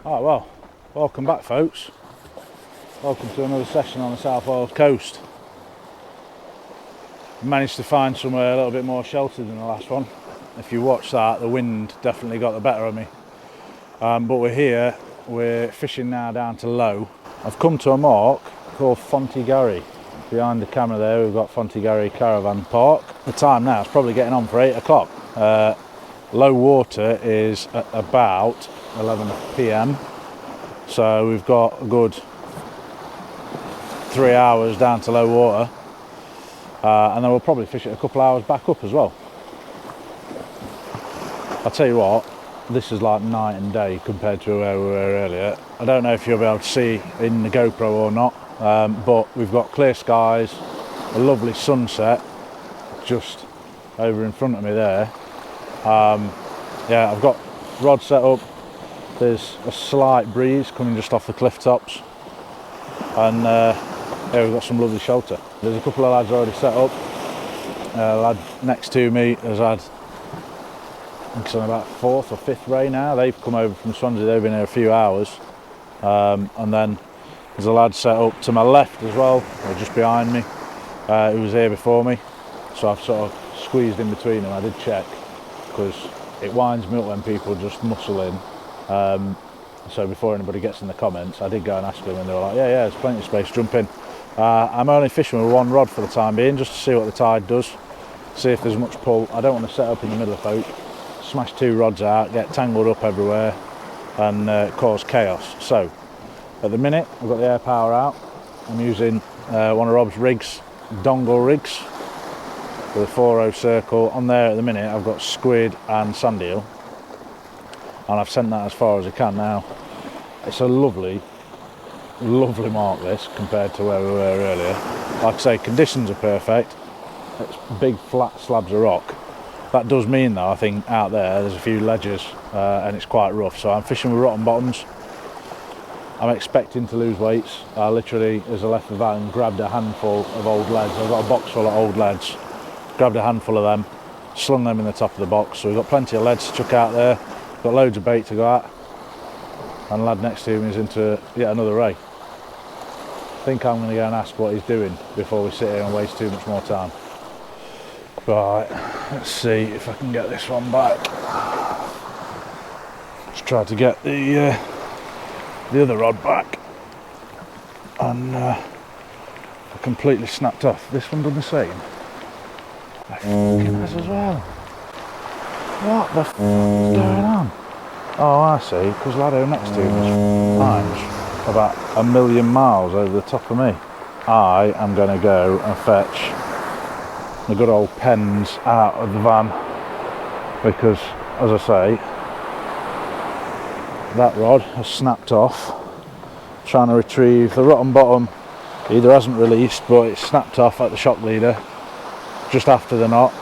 Oh well, welcome back folks. Welcome to another session on the South Wales coast. Managed to find somewhere a little bit more sheltered than the last one. If you watch that, the wind definitely got the better of me. But we're here, we're fishing now down to Low. I've come to a mark called Fontigary. Behind the camera there we've got Fontigary Caravan Park. The time now is probably getting on for 8 o'clock. Low water is at about 11 p.m. So we've got a good 3 hours down to low water, and then we'll probably fish it a couple hours back up as well. I'll tell you what, this is like night and day compared to where we were earlier. I don't know if you'll be able to see in the GoPro or not, but we've got clear skies, a lovely sunset just over in front of me there. Yeah, I've got rod set up. There's a slight breeze coming just off the cliff tops, and yeah, we've got some lovely shelter. There's a couple of lads already set up. A lad next to me has had, I think it's on about 4th or 5th ray now. They've come over from Swansea, they've been here a few hours. And then there's a lad set up to my left as well, or just behind me, who was here before me. So I've sort of squeezed in between them. I did check, because it winds me up when people just muscle in. So before anybody gets in the comments, I did go and ask them, and they were like, yeah, there's plenty of space, jump in. I'm only fishing with one rod for the time being, just to see what the tide does, see if there's much pull. I don't want to set up in the middle of folk, smash 2 rods out, get tangled up everywhere, and cause chaos. So at the minute I've got the air power out. I'm using one of Rob's rigs, dongle rigs, with a 4-0 circle. On there at the minute I've got squid and sand eel, and I've sent that as far as I can now. It's a lovely mark this, compared to where we were earlier. Like I say, conditions are perfect. It's big flat slabs of rock. That does mean though, I think out there's a few ledges, and it's quite rough. So I'm fishing with rotten bottoms. I'm expecting to lose weights. I literally, as I left the van, grabbed a handful of old leads. I've got a box full of old leads. Grabbed a handful of them, slung them in the top of the box. So we've got plenty of leads to chuck out there. Got loads of bait to go at. And the lad next to me is into yet another ray. I think I'm going to go and ask what he's doing before we sit here and waste too much more time. Right, let's see if I can get this one back. Just try to get the other rod back, and I completely snapped off. This one done the same. I fucking has as well. What the f*** is going on? Oh, I see, because Laddo next to me is about 1,000,000 miles over the top of me. I am going to go and fetch the good old pens out of the van, because, as I say, that rod has snapped off. Trying to retrieve the rotten bottom, either hasn't released, but it's snapped off at the shock leader just after the knot,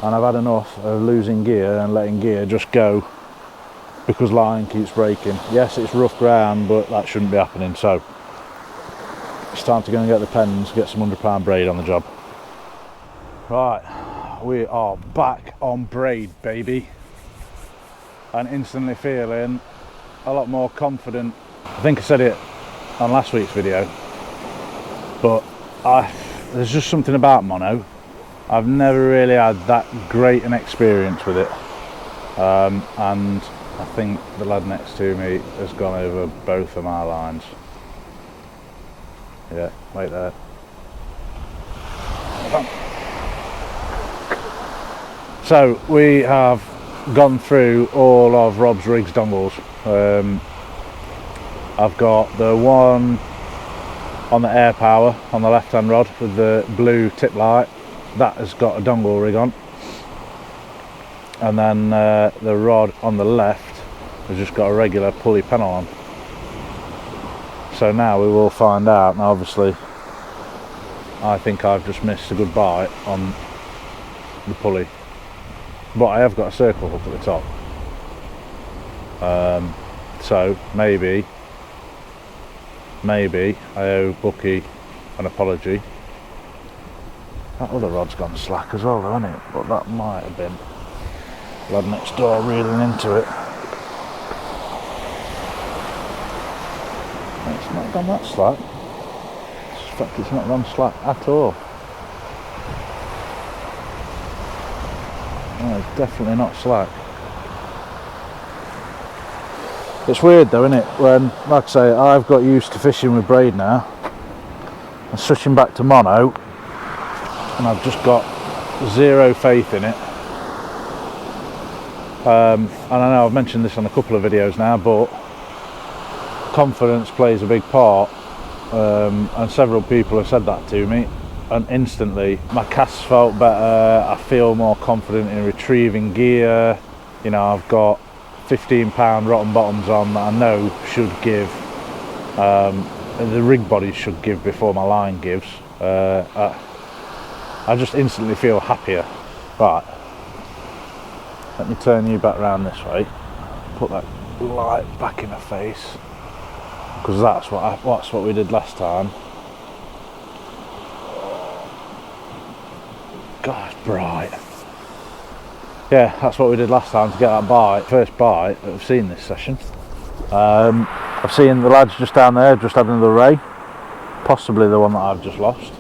and I've had enough of losing gear and letting gear just go because line keeps breaking. Yes, it's rough ground, but that shouldn't be happening. So it's time to go and get the pens, get some 100-pound braid on the job. Right, we are back on braid, baby, and instantly feeling a lot more confident. I think I said it on last week's video, but there's just something about mono. I've never really had that great an experience with it, and I think the lad next to me has gone over both of my lines. Yeah, wait there. So we have gone through all of Rob's rigs dongles. I've got the one on the air power on the left hand rod with the blue tip light. That has got a dongle rig on, and then the rod on the left has just got a regular pulley panel on. So now we will find out. Now obviously I think I've just missed a good bite on the pulley, but I have got a circle hook at the top. So maybe I owe Bucky an apology. That other rod's gone slack as well though, hasn't it? But that might have been lad next door reeling into it. not gone that slack. In fact, it's not gone slack at all. No, it's definitely not slack. It's weird though, isn't it? When, like I say, I've got used to fishing with braid now. I'm switching back to mono, and I've just got zero faith in it. And I know I've mentioned this on a couple of videos now, but confidence plays a big part, and several people have said that to me, and instantly my casts felt better. I feel more confident in retrieving gear. You know, I've got 15-pound rotten bottoms on that I know should give, the rig body should give before my line gives. I just instantly feel happier. Right, let me turn you back round this way, put that light back in my face, because that's what we did last time. God, it's bright. Yeah, that's what we did last time to get that bite. First bite that I've seen this session. I've seen the lads just down there, just had another ray. Possibly the one that I've just lost.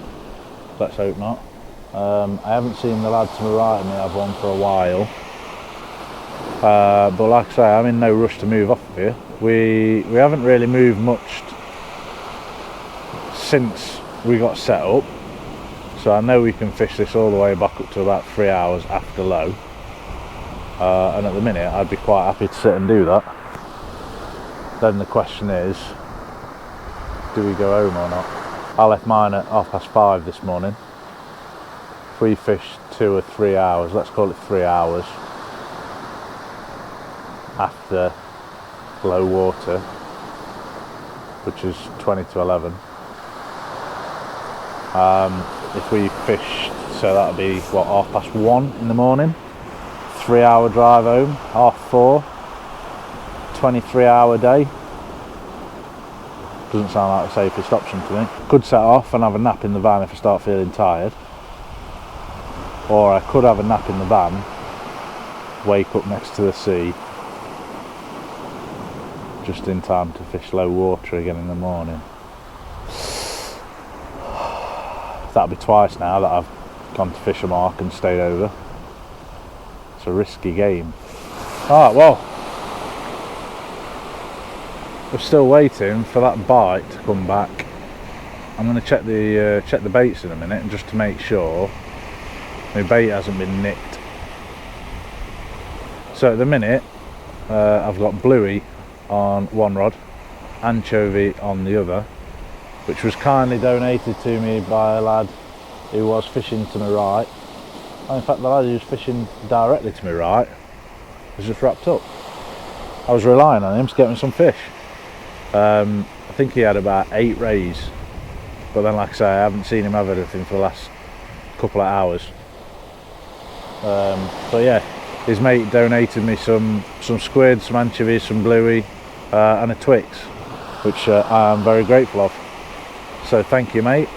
Let's hope not. I haven't seen the lad to my right of me have one for a while. But like I say, I'm in no rush to move off of here. We haven't really moved much since we got set up. So I know we can fish this all the way back up to about 3 hours after low. And at the minute I'd be quite happy to sit and do that. Then the question is, do we go home or not? I left mine at 5:30 this morning. If we fished 2 or 3 hours, let's call it 3 hours after low water, which is 20 to 11. If we fished, so that would be what, 1:30 in the morning, 3 hour drive home, 4:30, 23-hour day. Doesn't sound like the safest option to me. Could set off and have a nap in the van if I start feeling tired, or I could have a nap in the van, wake up next to the sea just in time to fish low water again in the morning. That'll be twice now that I've gone to fish a mark and stayed over. It's a risky game. Alright, well, we're still waiting for that bite to come back. I'm going to check the baits in a minute, just to make sure my bait hasn't been nicked. So at the minute, I've got bluey on one rod, anchovy on the other, which was kindly donated to me by a lad who was fishing to my right. And in fact, the lad who was fishing directly to my right was just wrapped up. I was relying on him to get me some fish. I think he had about 8 rays, but then, like I say, I haven't seen him have anything for the last couple of hours. But yeah, his mate donated me some squid, some anchovies, some bluey, and a Twix, which I am very grateful of. So thank you, mate.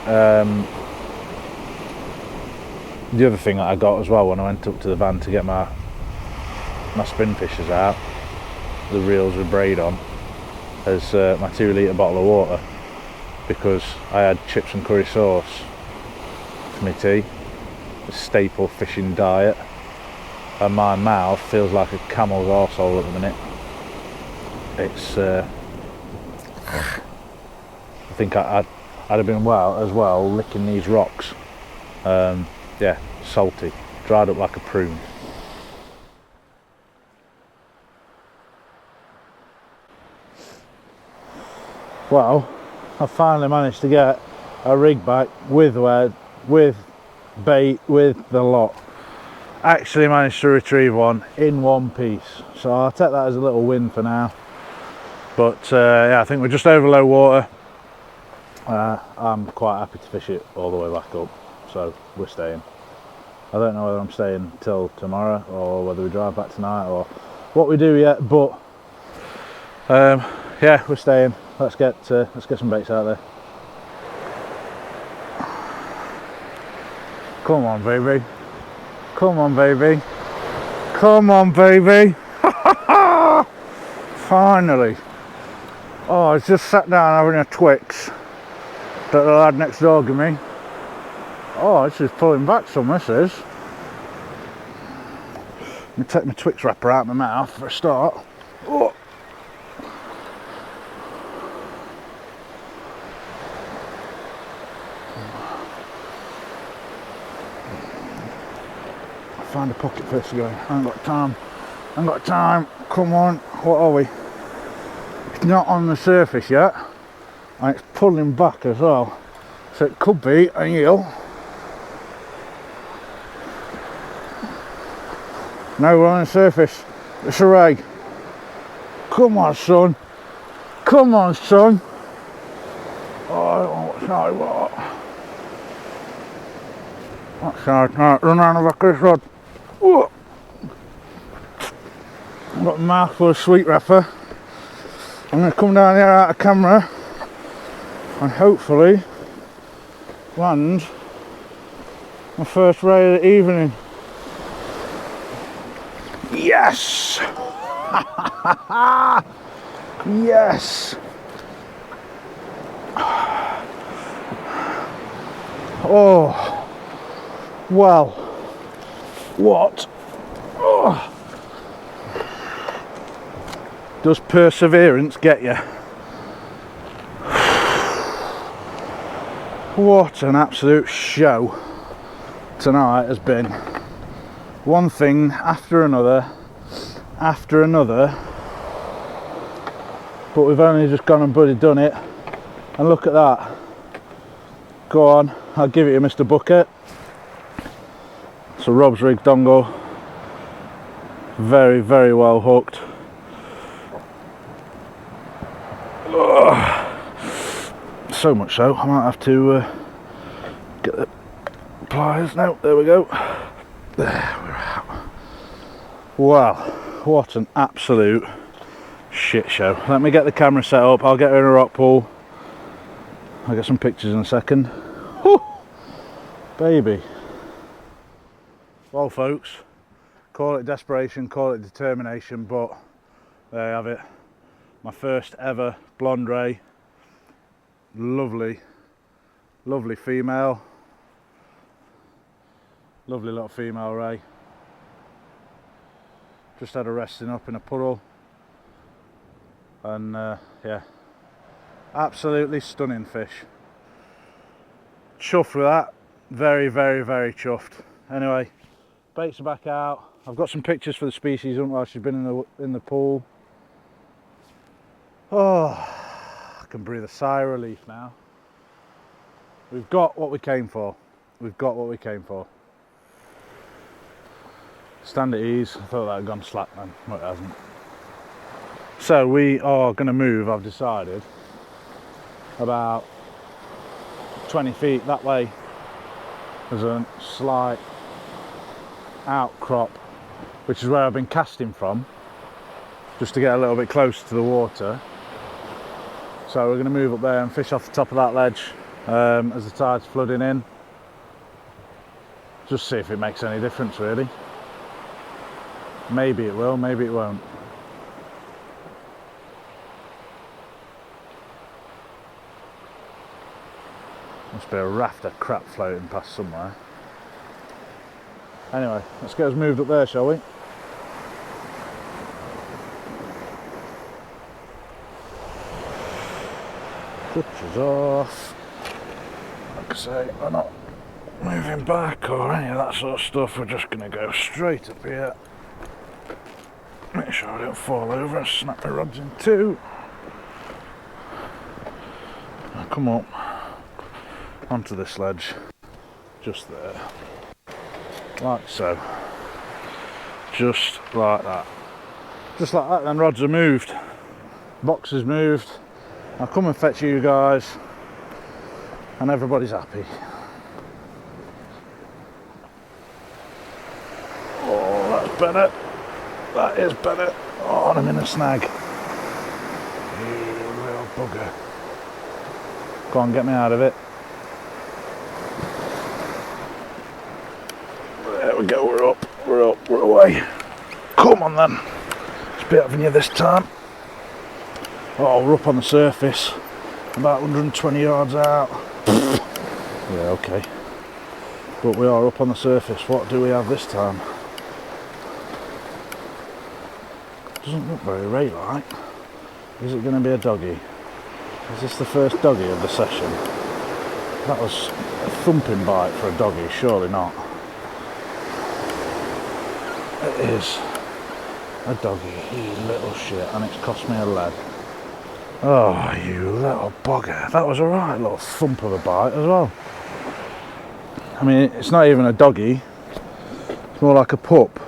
The other thing that I got as well when I went up to the van to get my spin fishers out, the reels with braid on, is my 2 litre bottle of water, because I had chips and curry sauce for my tea, a staple fishing diet, and my mouth feels like a camel's arsehole at the minute. It's I think I'd have been licking these rocks. Yeah, salty, dried up like a prune. Well, I finally managed to get a rig back with bait, with the lot. Actually managed to retrieve one in one piece, so I'll take that as a little win for now. But yeah, I think we're just over low water. I'm quite happy to fish it all the way back up, so we're staying. I don't know whether I'm staying till tomorrow or whether we drive back tonight or what we do yet, but yeah, we're staying. Let's get some baits out there. Come on, baby. Come on, baby. Come on, baby. Finally. Oh, I was just sat down having a Twix that the lad next door gave me. Oh, this is pulling back some, this is. Let me take my Twix wrapper out of my mouth for a start. Oh. Find a pocket first to go. I ain't got time. I ain't got time. Come on. What are we? It's not on the surface yet. And it's pulling back as well. So it could be a eel. No, we're on the surface. It's a ray. Come on, son. Come on, son. Oh, I don't know what side what. That side. Right, run around the back of this rod. Whoa. I've got a mouthful of sweet wrapper. I'm going to come down here out of camera and hopefully land my first ray of the evening. Yes! Yes! Oh, well, what? Oh. Does perseverance get you? What an absolute show tonight has been. One thing after another, but we've only just gone and bloody done it. And look at that. Go on, I'll give it to Mr. Bucket. It's a Rob's rig dongle. Very, very well hooked. So much so, I might have to get the pliers. No, there we go. There, we're out. Wow, what an absolute shit show. Let me get the camera set up, I'll get her in a rock pool. I'll get some pictures in a second. Whew, baby. Well folks, call it desperation, call it determination, but there you have it. My first ever blonde ray. Lovely, lovely female. Lovely little female ray. Just had her resting up in a puddle. And yeah, absolutely stunning fish. Chuffed with that. Very, very, very chuffed. Anyway, baits are back out. I've got some pictures for the species while she's been in the pool. Oh, I can breathe a sigh of relief now. We've got what we came for. We've got what we came for. Stand at ease. I thought that had gone slack then, but it hasn't. So we are going to move, I've decided, about 20 feet that way. There's a slight outcrop, which is where I've been casting from, just to get a little bit closer to the water. So we're going to move up there and fish off the top of that ledge as the tide's flooding in. Just see if it makes any difference really. Maybe it will, maybe it won't. Must be a raft of crap floating past somewhere. Anyway, let's get us moved up there, shall we? Switches off. Like I say, we're not moving back or any of that sort of stuff. We're just going to go straight up here. Make sure I don't fall over and snap my rods in two. Now come up onto this ledge, just there, like so, just like that. Just like that, then rods are moved, box is moved. I'll come and fetch you guys, and everybody's happy. Oh, that's better. That is better. Oh, and I'm in a snag. You little bugger. Go on, get me out of it. There we go, we're up, we're away. Come on then. It's a bit having you this time. Oh, we're up on the surface, about 120 yards out. Yeah, okay. But we are up on the surface. What do we have this time? Doesn't look very ray-like. Is it going to be a doggy? Is this the first doggy of the session? That was a thumping bite for a doggy, surely not. It is a doggy, you little shit, and it's cost me a lead. Oh, you little bugger. That was a right little thump of a bite as well. I mean, it's not even a doggy, it's more like a pup.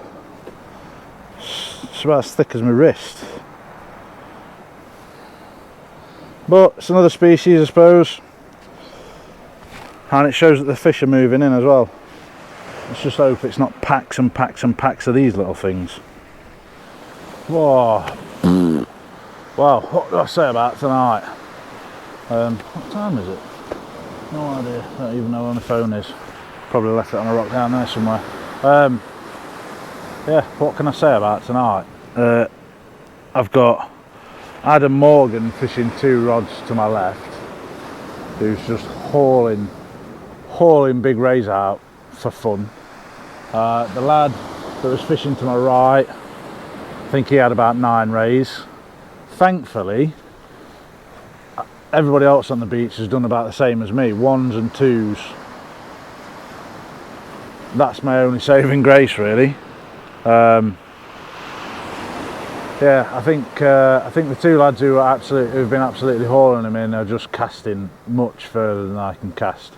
It's about as thick as my wrist. But it's another species, I suppose. And it shows that the fish are moving in as well. Let's just hope it's not packs and packs and packs of these little things. Whoa. Wow, what do I say about tonight? What time is it? No idea, don't even know where my phone is. Probably left it on a rock down there somewhere. Yeah, what can I say about tonight? I've got Adam Morgan fishing 2 rods to my left, who's just hauling big rays out for fun. The lad that was fishing to my right, I think he had about 9 rays. Thankfully, everybody else on the beach has done about the same as me, 1s and 2s. That's my only saving grace, really. Yeah, I think the 2 lads who've been absolutely hauling them in are just casting much further than I can cast.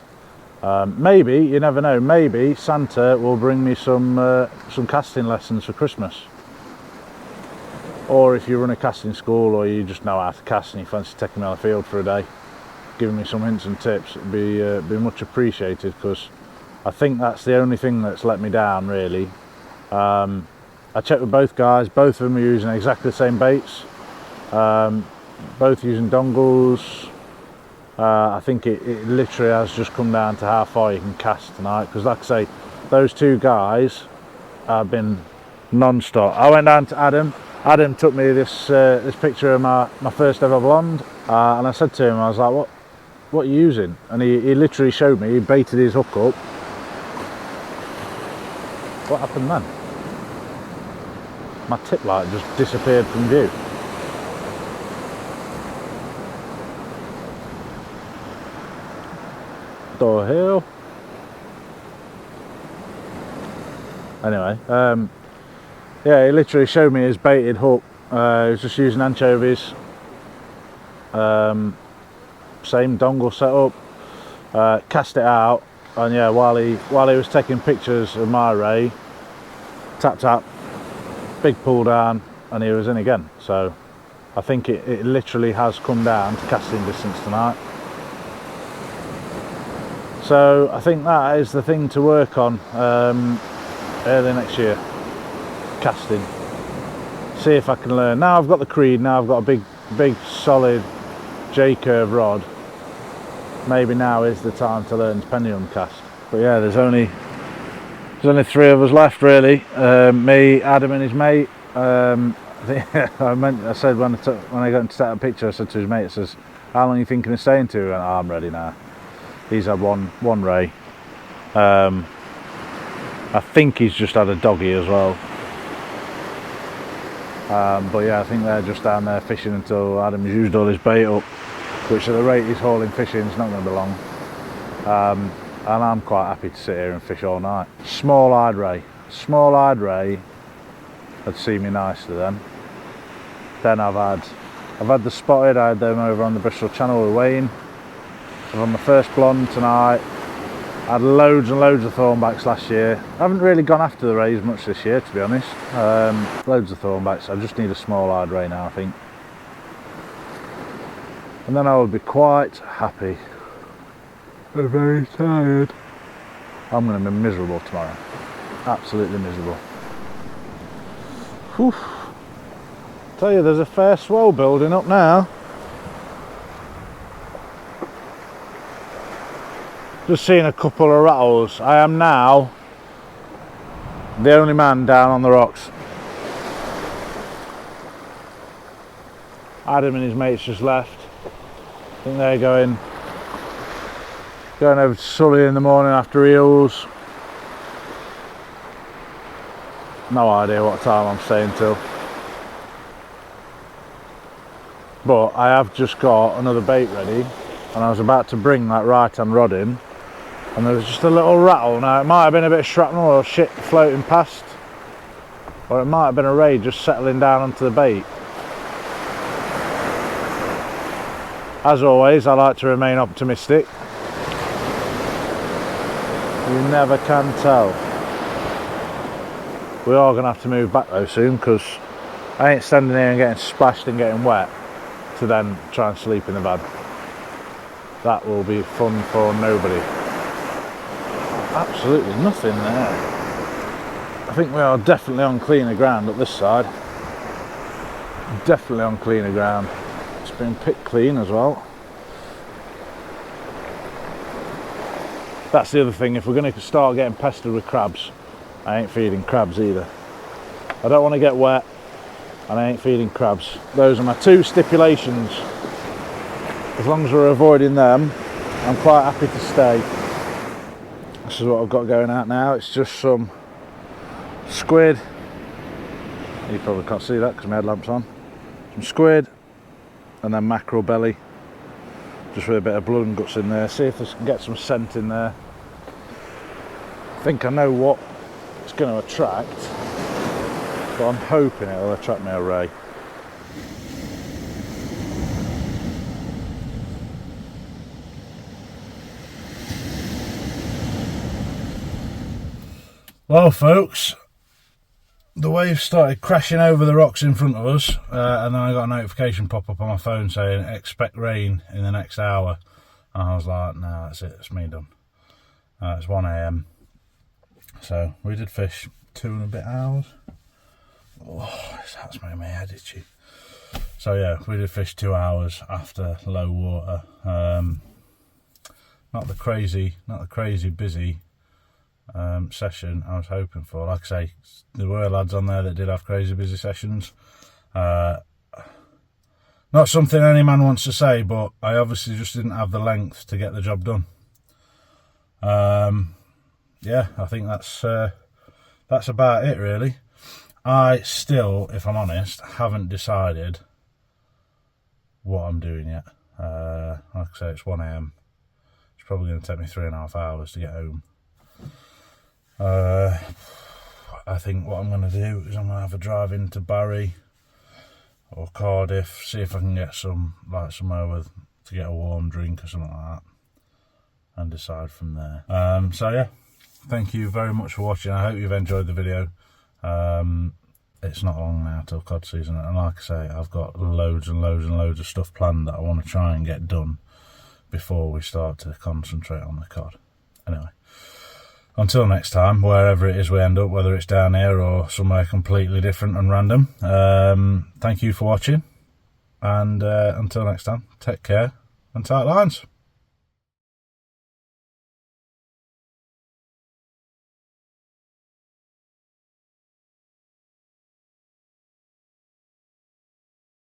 Maybe, you never know, maybe Santa will bring me some casting lessons for Christmas. Or if you run a casting school, or you just know how to cast and you fancy taking me on the field for a day, giving me some hints and tips, it'd be much appreciated, because I think that's the only thing that's let me down, really. I checked with both guys, both of them are using exactly the same baits, both using dongles. I think it literally has just come down to how far you can cast tonight, because like I say, those 2 guys have been non-stop. I went down to Adam took me this picture of my first ever blonde, and I said to him, I was like, what are you using? And he literally showed me, he baited his hook up. What happened then? My tip light just disappeared from view. Doorhill. Anyway, yeah, he literally showed me his baited hook. He was just using anchovies. Same dongle setup. Cast it out, and yeah, while he was taking pictures of my ray, tap, big pull down, and he was in again. So I think it literally has come down to casting distance tonight. So I think that is the thing to work on early next year. Casting. See if I can learn. Now I've got the Creed, now I've got a big solid J-curve rod. Maybe now is the time to learn to pendulum cast. But yeah, there's only 3 of us left, really. Me, Adam and his mate. I said when I got to take a picture, I said to his mate, it says, how long are you thinking of staying to? And I'm ready now. He's had one ray. I think he's just had a doggy as well. But yeah, I think they're just down there fishing until Adam's used all his bait up, which at the rate he's hauling fishing is not going to be long. And I'm quite happy to sit here and fish all night. Small-eyed ray had seen me nicely then. Then I've had the spotted. I had them over on the Bristol Channel with Wayne. I'm on my first blonde tonight. I had loads and loads of thornbacks last year. I haven't really gone after the rays much this year, to be honest. Loads of thornbacks. I just need a small-eyed ray now, I think. And then I would be quite happy. I'm very tired. I'm going to be miserable tomorrow. Absolutely miserable. Whew. Tell you, there's a fair swell building up now. Just seeing a couple of rattles. I am now the only man down on the rocks. Adam and his mates just left. I think they're going over to Sully in the morning after eels. No idea what time I'm staying till. But I have just got another bait ready, and I was about to bring that right hand rod in, and there was just a little rattle. Now it might have been a bit of shrapnel or shit floating past, or it might have been a ray just settling down onto the bait. As always, I like to remain optimistic. You never can tell. We are going to have to move back though soon, because I ain't standing here and getting splashed and getting wet to then try and sleep in the van. That will be fun for nobody. Absolutely nothing there. I think we are definitely on cleaner ground up this side. Definitely on cleaner ground. It's been picked clean as well. That's the other thing, if we're going to start getting pestered with crabs, I ain't feeding crabs either. I don't want to get wet, and I ain't feeding crabs. Those are my two stipulations. As long as we're avoiding them, I'm quite happy to stay. This is what I've got going out now. It's just some squid. You probably can't see that because my headlamp's on. Some squid, and then mackerel belly. Just with a bit of blood and guts in there. See if I can get some scent in there. I think I know what it's going to attract, but I'm hoping it'll attract me a ray. Well folks, the wave started crashing over the rocks in front of us, and then I got a notification pop up on my phone saying expect rain in the next hour, and I was like, nah, that's it, it's me done. It's 1 AM, so we did fish 2 and a bit hours. Oh, that's made my head itchy. So yeah, we did fish 2 hours after low water. Not the crazy busy session I was hoping for. Like I say, there were lads on there that did have crazy busy sessions. Not something any man wants to say, but I obviously just didn't have the length to get the job done. Yeah, I think that's about it really. I still, if I'm honest, haven't decided what I'm doing yet. Like I say, it's 1 AM. It's probably going to take me 3.5 hours to get home. I think what I'm going to do is I'm going to have a drive into Barry or Cardiff, see if I can get some, like somewhere to get a warm drink or something like that, and decide from there. So yeah, thank you very much for watching. I hope you've enjoyed the video. It's not long now till cod season, and like I say, I've got loads and loads and loads of stuff planned that I want to try and get done before we start to concentrate on the cod. Anyway, until next time, wherever it is we end up, whether it's down here or somewhere completely different and random, thank you for watching, and until next time, take care and tight lines.